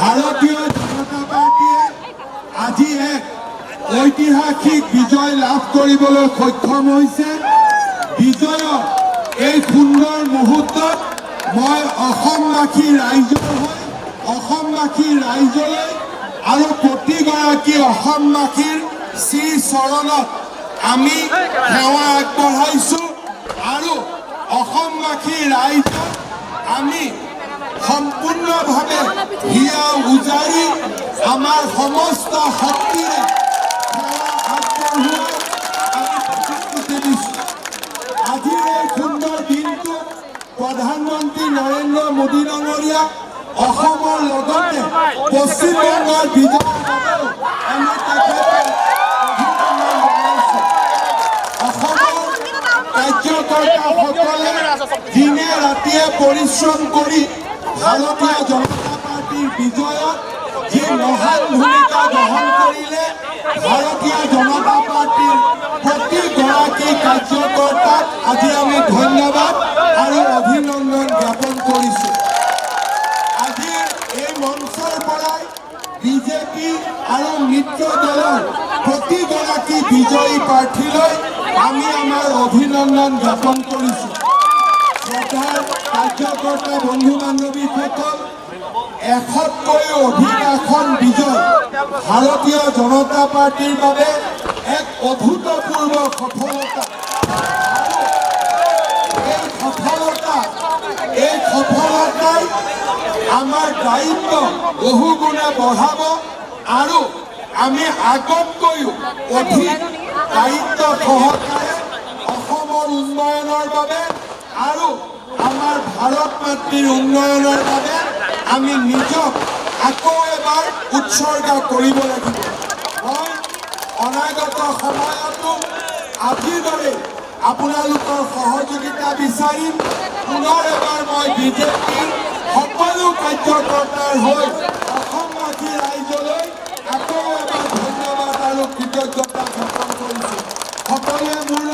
ভাৰতীয় জনতা পাৰ্টীয়ে আজি এক ঐতিহাসিক বিজয় লাভ কৰিবলৈ সক্ষম হৈছে। বিজয়ৰ এই সুন্দৰ মুহূৰ্তত মই অসমবাসী ৰাইজৰ হৈ অসমবাসী ৰাইজলৈ আৰু প্ৰতিগৰাকী অসমবাসীৰ শ্ৰী চৰণত আমি সেৱা আগবঢ়াইছোঁ আৰু অসমবাসী ৰাইজক আমি সম্পূৰ্ণভাৱে হিয়া উজাৰি আমাৰ সমস্ত শক্তিৰে সেৱা আগবঢ়োৱাৰ আমি প্ৰতিশ্ৰুতি দিছোঁ। আজিৰ এই সুন্দৰ দিনটো প্ৰধানমন্ত্ৰী নৰেন্দ্ৰ মোদী ডাঙৰীয়া অসমৰ লগতে পশ্চিমবংগৰ বিজয়ৰ বাবেও আমি তেখেতক অভিনন্দন জনাইছোঁ। অসমৰ কাৰ্যকৰ্তাসকলে দিনে ৰাতিয়ে পৰিশ্ৰম কৰি ভাৰতীয় জনতা পাৰ্টীৰ বিজয়ত যি মহান ভূমিকা গ্ৰহণ কৰিলে, ভাৰতীয় জনতা পাৰ্টীৰ প্ৰতিগৰাকী কাৰ্যকৰ্তাক আজি আমি ধন্যবাদ আৰু অভিনন্দন জ্ঞাপন কৰিছোঁ। আজিৰ এই মঞ্চৰ পৰাই বিজেপি আৰু মিত্ৰ দলৰ প্ৰতিগৰাকী বিজয়ী প্ৰাৰ্থীলৈ আমি আমাৰ অভিনন্দন জ্ঞাপন কৰিছোঁ। শ্ৰদ্ধাৰ কাৰ্যকৰ্তা বন্ধু বান্ধৱীসকল, 100তকৈও অধিক আসন বিজয় ভাৰতীয় জনতা পাৰ্টীৰ বাবে এক অভূতপূৰ্ব সফলতা। এই সফলতাই আমাৰ দায়িত্ব বহুগুণে বঢ়াব আৰু আমি আগতকৈও অধিক দায়িত্ব সহকাৰে অসমৰ উন্নয়নৰ বাবে আৰু আমাৰ ভাৰত মাতৃৰ উন্নয়নৰ বাবে আমি নিজক আকৌ এবাৰ উৎসৰ্গা কৰিব লাগিব। মই অনাগত সময়তো আজিৰ দৰে আপোনালোকৰ সহযোগিতা বিচাৰিম। পুনৰ এবাৰ মই বিজেপিৰ সকলো কাৰ্যকৰ্তাৰ হৈ অসমবাসী ৰাইজলৈ আকৌ এবাৰ ধন্যবাদ আৰু কৃতজ্ঞতা জ্ঞাপন কৰিছোঁ। সকলোৱে মোৰ